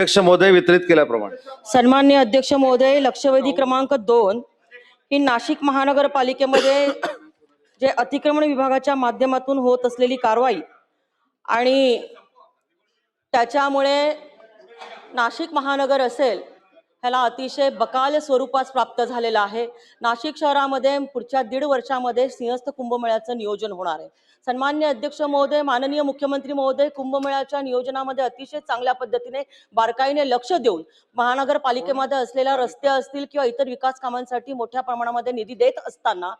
अध्यक्ष महोदय वितरित केल्याप्रमाणे सन्माननीय अध्यक्ष महोदय, लक्षवेधी क्रमांक 2 ही नाशिक महानगरपालिकेमध्ये जे अतिक्रमण विभागाच्या माध्यमातून होत असलेली कारवाई आणि त्याच्यामुळे नाशिक महानगर असेल ह्याला अतिशय बकाल स्वरूपास प्राप्त झालेला आहे। नाशिक शहरामध्ये पुढच्या 1.5 वर्षामध्ये सिंहस्थ कुंभमेळ्याचं नियोजन होणार आहे। सन्माननीय अध्यक्ष महोदय, माननीय मुख्यमंत्री महोदय, कुंभमेळ्याच्या नियोजनामध्ये अतिशय चांगल्या पद्धतीने बारकाईने लक्ष देऊन महानगरपालिकेमध्ये असलेल्या रस्ते असतील किंवा इतर विकास कामांसाठी मोठ्या प्रमाणामध्ये निधी देत असताना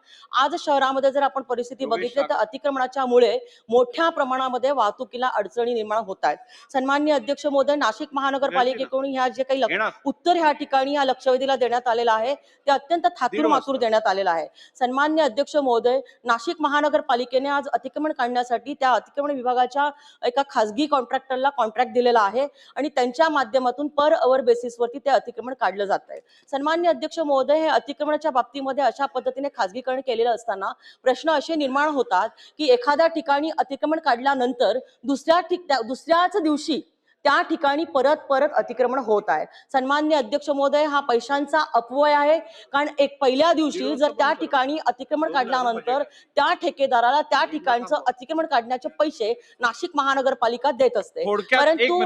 आज शहरामध्ये जर आपण परिस्थिती बघितली तर अतिक्रमणाच्या मुळे मोठ्या प्रमाणामध्ये वाहतुकीला अडचणी निर्माण होत आहेत। सन्माननीय अध्यक्ष महोदय, नाशिक महानगरपालिकेकडून ह्या जे काही उत्तर ह्या ठिकाणी या लक्षवेधीला देण्यात आलेला आहे ते अत्यंत थातूर मातूर देण्यात आलेला आहे। सन्माननीय अध्यक्ष महोदय, नाशिक महानगरपालिकेने आज अतिक्रमण काढण्यासाठी त्या अतिक्रमण विभागाच्या एका खासगी कॉन्ट्रॅक्टरला कॉन्ट्रॅक्ट दिलेला आहे आणि त्यांच्या माध्यमातून पर अवर बेसिसवरती ते अतिक्रमण काढलं जात आहे। सन्माननीय अध्यक्ष महोदय, हे अतिक्रमणाच्या बाबतीमध्ये अशा पद्धतीने खासगीकरण केलेलं असताना प्रश्न असे निर्माण होतात की एखाद्या ठिकाणी अतिक्रमण काढल्यानंतर दुसऱ्याच दिवशी त्या ठिकाणी परत अतिक्रमण होत आहे। सन्माननीय अध्यक्ष महोदय, हा पैशांचा अपव्यय आहे, कारण पहिल्या दिवशी जर त्या ठिकाणी अतिक्रमण काढल्यानंतर त्या ठेकेदाराला त्या ठिकाणचं अतिक्रमण काढण्याचे पैसे नाशिक महानगरपालिका देत असते। परंतु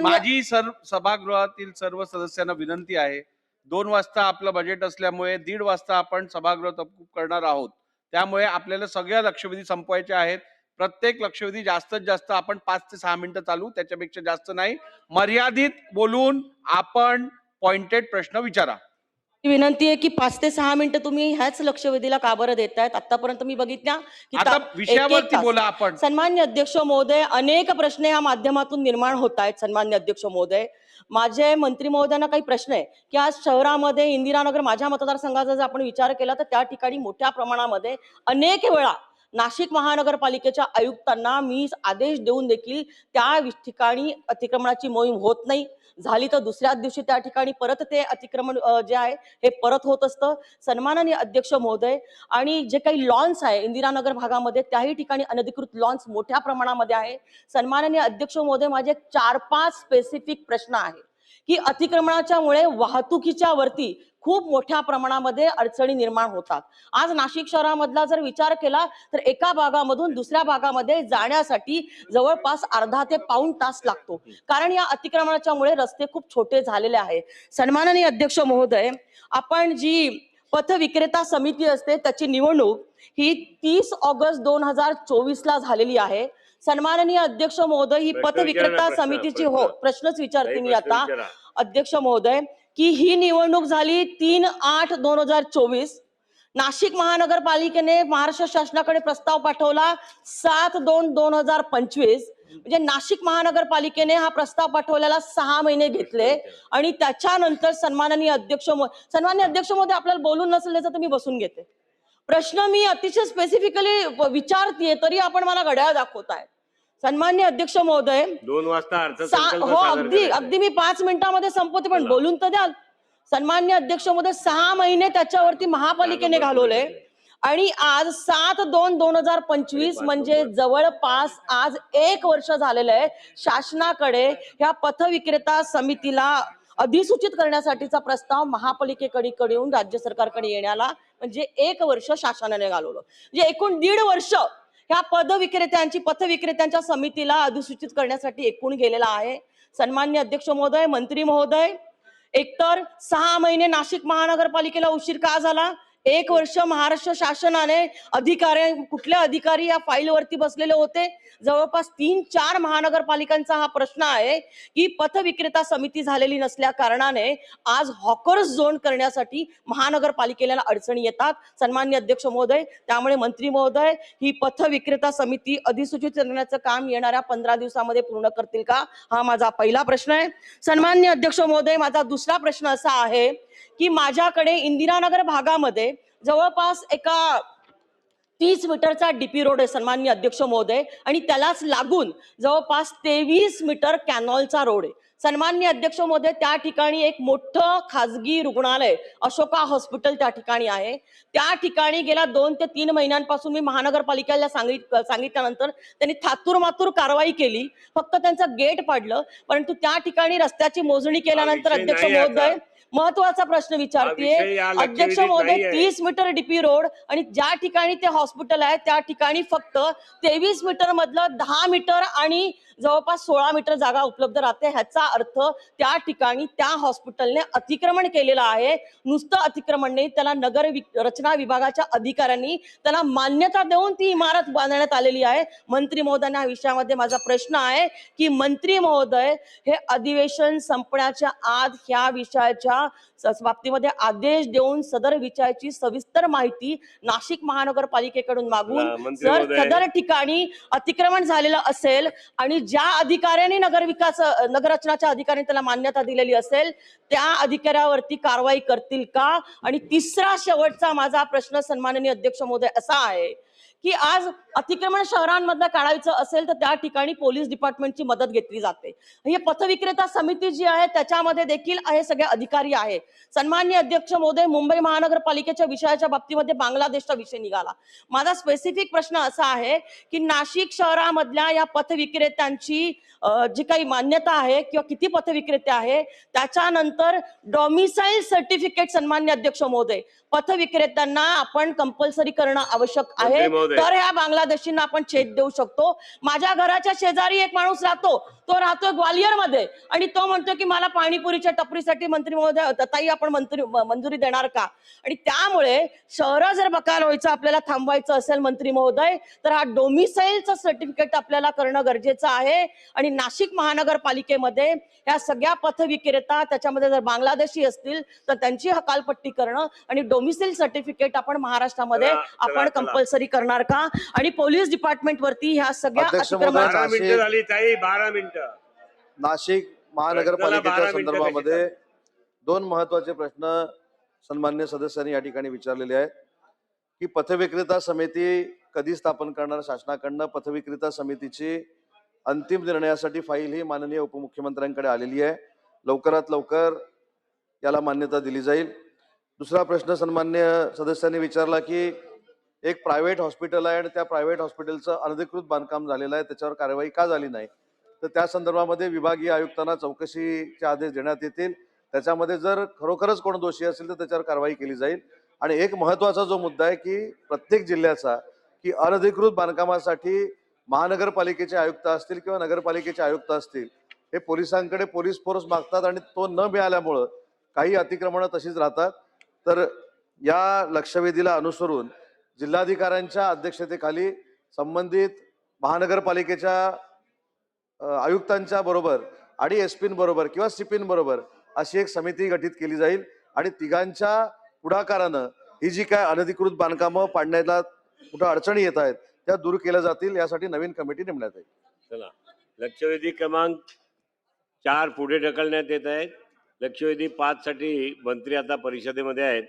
माझी सभागृहातील सर्व सदस्यांना विनंती आहे, 2 वाजता आपलं बजेट असल्यामुळे 1:30 वाजता आपण सभागृह तहकूब करणार आहोत। त्यामुळे आपल्याला सगळ्या लक्षवेधी संपवायचे आहेत। प्रत्येक लक्षवेधी जास्तीत जास्त आपण 5 ते 6 मिनिटं चालू, त्याच्यापेक्षा जास्त नाही। मर्यादित बोलून आपण पॉइंटेड प्रश्न विचारा। विनंती आहे की 5 ते 6 मिनिटं तुम्ही ह्याच लक्षवेधीला का बरं देतायत? आतापर्यंत मी बघितल्या की आता विषयावरती बोला आपण। सन्माननीय अध्यक्ष महोदय, अनेक प्रश्न या माध्यमातून निर्माण होत आहेत। सन्माननीय अध्यक्ष महोदय, माझे मंत्री महोदयांना काही प्रश्न आहे की आज शहरामध्ये इंदिरानगर माझ्या मतदारसंघाचा जर आपण विचार केला तर त्या ठिकाणी मोठ्या प्रमाणामध्ये अनेक वेळा नाशिक महानगरपालिकेच्या आयुक्तांना मी आदेश देऊन देखील त्या ठिकाणी अतिक्रमणाची मोहीम होत नाही। झाली तर दुसऱ्याच दिवशी त्या ठिकाणी परत ते अतिक्रमण जे आहे हे परत होत असतं। सन्माननीय अध्यक्ष महोदय, आणि जे काही लॉन्स आहे इंदिरानगर भागामध्ये त्याही ठिकाणी अनधिकृत लॉन्स मोठ्या प्रमाणामध्ये आहे। सन्माननीय अध्यक्ष महोदय, माझे 4-5 स्पेसिफिक प्रश्न आहे की अतिक्रमणाच्या मुळे वाहतुकीच्या वरती खूप मोठ्या प्रमाणामध्ये अडचणी निर्माण होतात। आज नाशिक शहरामधला जर विचार केला तर एका भागामधून दुसऱ्या भागामध्ये जाण्यासाठी जवळपास अर्धा ते पाऊण तास लागतो, कारण या अतिक्रमणाच्या मुळे रस्ते खूप छोटे झालेले आहे। सन्माननीय अध्यक्ष महोदय, आपण जी पथ विक्रेता समिती असते त्याची निवडणूक ही 30 ऑगस्ट 2024 ला झालेली आहे। सन्माननीय अध्यक्ष महोदय, ही पथ विक्रेता समितीची प्रश्नच विचारते मी आता अध्यक्ष महोदय की ही निवडणूक झाली 3/8/2024। नाशिक महानगरपालिकेने महाराष्ट्र शासनाकडे प्रस्ताव पाठवला 7/2/2025। म्हणजे नाशिक महानगरपालिकेने हा प्रस्ताव पाठवलेला 6 महिने घेतले आणि त्याच्यानंतर सन्माननीय अध्यक्ष महोदय, आपल्याला बोलून नसेल याचं तर मी बसून घेते। प्रश्न मी अतिशय स्पेसिफिकली विचारतीये तरी आपण मला घड्याळ दाखवताय। सन्माननीय अध्यक्ष महोदय, 2 वाजता अगदी मी 5 मिनिटांमध्ये संपवते, पण बोलून तर द्याल। सन्माननीय अध्यक्ष महोदय, 6 महिने त्याच्यावरती महापालिकेने घालवले आणि आज 7/2/2025 म्हणजे जवळपास आज 1 वर्ष झालेलं आहे शासनाकडे ह्या पथ विक्रेता समितीला अधिसूचित करण्यासाठीचा प्रस्ताव महापालिकेकडे येऊन राज्य सरकारकडे येण्याला म्हणजे 1 वर्ष शासनाने घालवलं। म्हणजे एकूण 1.5 वर्ष ह्या पथ विक्रेत्यांच्या समितीला अधिसूचित करण्यासाठी एकूण गेलेला आहे। सन्माननीय अध्यक्ष महोदय, मंत्री महोदय, एकतर 6 महिने नाशिक महानगरपालिकेला उशीर का झाला? 1 वर्ष महाराष्ट्र शासनाने कुठले अधिकारी या फाईलवरती बसलेले होते? जवळपास 3-4 महानगरपालिकांचा हा प्रश्न आहे की पथ विक्रेता समिती झालेली नसल्या कारणाने आज हॉकर्स झोन करण्यासाठी महानगरपालिकेला अडचणी येतात। सन्माननीय अध्यक्ष महोदय, त्यामुळे मंत्री महोदय, ही पथ विक्रेता समिती अधिसूचित करण्याचं काम येणाऱ्या 15 दिवसामध्ये पूर्ण करतील का? हा माझा पहिला प्रश्न आहे। सन्माननीय अध्यक्ष महोदय, माझा दुसरा प्रश्न असा आहे की माझ्याकडे इंदिरानगर भागामध्ये जवळपास एका 30 मीटरचा डीपी रोड आहे सन्माननीय अध्यक्ष महोदय, आणि त्यालाच लागून जवळपास 23 मीटर कॅनॉलचा रोड आहे। सन्माननीय अध्यक्ष महोदय, त्या ठिकाणी एक मोठं खाजगी रुग्णालय अशोका हॉस्पिटल त्या ठिकाणी आहे. त्या ठिकाणी गेल्या 2 ते 3 महिन्यांपासून मी महानगरपालिकेला सांगितल्यानंतर त्यांनी थातूरमातूर कारवाई केली. फक्त त्यांचं गेट पाडलं. परंतु त्या ठिकाणी रस्त्याची मोजणी केल्यानंतर विषय अध्यक्ष नाही आता. महोदय महत्वाचा प्रश्न हा विचारतीये. विषय या अध्यक्ष लक्षवेधीत महोदय, नाहीये. 30 मीटर डीपी रोड आणि ज्या ठिकाणी ते हॉस्पिटल आहे त्या ठिकाणी फक्त 23 मीटर मधलं 10 मीटर आणि जवळपास 16 मीटर जागा उपलब्ध राहते. ह्याचा अर्थ त्या ठिकाणी त्या हॉस्पिटलने अतिक्रमण केलेलं आहे. नुसतं अतिक्रमण नाही, त्याला रचना विभागाच्या अधिकाऱ्यांनी त्याला मान्यता देऊन ती इमारत बांधण्यात आलेली आहे. मंत्री महोदयांना या विषयामध्ये माझा प्रश्न आहे की मंत्री महोदय, हे अधिवेशन संपण्याच्या आत ह्या विषयाच्या बाबतीमध्ये आदेश देऊन सदर विषयाची सविस्तर माहिती नाशिक महानगरपालिकेकडून मागून, मंत्री जर महोदय. सदर ठिकाणी अतिक्रमण झालेलं असेल आणि ज्या अधिकाऱ्यांनी नगररचनाच्या अधिकाऱ्यांनी त्याला मान्यता दिलेली असेल त्या अधिकाऱ्यावरती कारवाई करतील का? आणि तिसरा शेवटचा माझा प्रश्न सन्माननीय अध्यक्ष महोदय असा आहे की आज अतिक्रमण शहरांमधलं काढायचं असेल तर त्या ठिकाणी पोलीस डिपार्टमेंटची मदत घेतली जाते. हे पथविक्रेता समिती जी आहे त्याच्यामध्ये देखील हे सगळे अधिकारी आहे. सन्माननीय अध्यक्ष महोदय, मुंबई महानगरपालिकेच्या विषयाच्या बाबतीमध्ये बांगलादेशचा विषय निघाला. माझा स्पेसिफिक प्रश्न असा आहे की नाशिक शहरामधल्या या पथविक्रेत्यांची जी काही मान्यता आहे किंवा किती पथविक्रेते आहे, त्याच्यानंतर डॉमिसाईल सर्टिफिकेट सन्माननीय अध्यक्ष महोदय पथविक्रेत्यांना आपण कंपल्सरी करणं आवश्यक आहे. मंत्री महोदय. तर ह्या बांगलादेशींना आपण छेद देऊ शकतो. माझ्या घराच्या शेजारी एक माणूस राहतो, तो राहतोय ग्वालियर मध्ये आणि तो म्हणतो की मला पाणीपुरीच्या टपरीसाठी मंत्री महोदय ताई आपण मंजुरी देणार का? आणि त्यामुळे शहर जर बकाल व्हायचं आपल्याला थांबवायचं असेल मंत्री महोदय, तर हा डोमिसाईलचं सर्टिफिकेट आपल्याला करणं गरजेचं आहे. आणि नाशिक महानगरपालिकेमध्ये ह्या सगळ्या पथविक्रेता त्याच्यामध्ये जर बांगलादेशी असतील तर त्यांची हकालपट्टी करणं आणि डोमिसाईल सर्टिफिकेट आपण महाराष्ट्रामध्ये आपण कंपल्सरी करणार का? आणि पोलीस डिपार्टमेंट वरती ह्या सगळ्या अध्यक्ष अतिक्रमण 12 मिनिटं झाली ताई, 12 मिनिटं. नाशिक महानगरपालिकेच्या 12 मिनिटं संदर्भामध्ये 2 महत्वाचे प्रश्न सन्मान्य सदस्यांनी या ठिकाणी विचारलेले आहेत की पथविक्रेता समिती कधी स्थापन करणार शासनाकडनं. पथविक्रेता समितीची अंतिम निर्णयासाठी फाईल ही माननीय उपमुख्यमंत्र्यांकडे आलेली आहे. लवकरात लवकर याला मान्यता दिली जाईल. दुसरा प्रश्न सन्मान्य सदस्यांनी विचारला की एक प्रायव्हेट हॉस्पिटल आहे आणि त्या प्रायव्हेट हॉस्पिटलचं अनधिकृत बांधकाम झालेलं आहे, त्याच्यावर कारवाई का झाली नाही? तर त्या संदर्भामध्ये विभागीय आयुक्तांना चौकशीचे आदेश देण्यात येतील. त्याच्यामध्ये जर खरोखरच कोण दोषी असेल तर त्याच्यावर कारवाई केली जाईल. आणि एक महत्वाचा जो मुद्दा आहे की प्रत्येक जिल्ह्याचा की अनधिकृत बांधकामासाठी महानगरपालिकेचे आयुक्त असतील किंवा नगरपालिकेचे आयुक्त असतील, हे पोलिसांकडे पोलीस फोर्स मागतात आणि तो न मिळाल्यामुळं काही अतिक्रमणं तशीच राहतात. तर या लक्षवेधीला अनुसरून जिल्हाधिकाऱ्यांच्या अध्यक्षतेखाली संबंधित महानगरपालिकेच्या आयुक्तांच्या बरोबर आणि एसपीन बरोबर किंवा सीपीन बरोबर अशी एक समिती गठीत केली जाईल आणि तिघांच्या पुढाकारानं ही जी काय अनधिकृत बांधकामं पाडण्याला कुठं अडचणी येत आहेत त्या दूर केल्या जातील. यासाठी नवीन कमिटी नेमण्यात येईल. चला, लक्षवेधी क्रमांक 4 पुढे ढकलण्यात येत आहेत. लक्षवेधी 5 साठी मंत्री आता परिषदेमध्ये आहेत.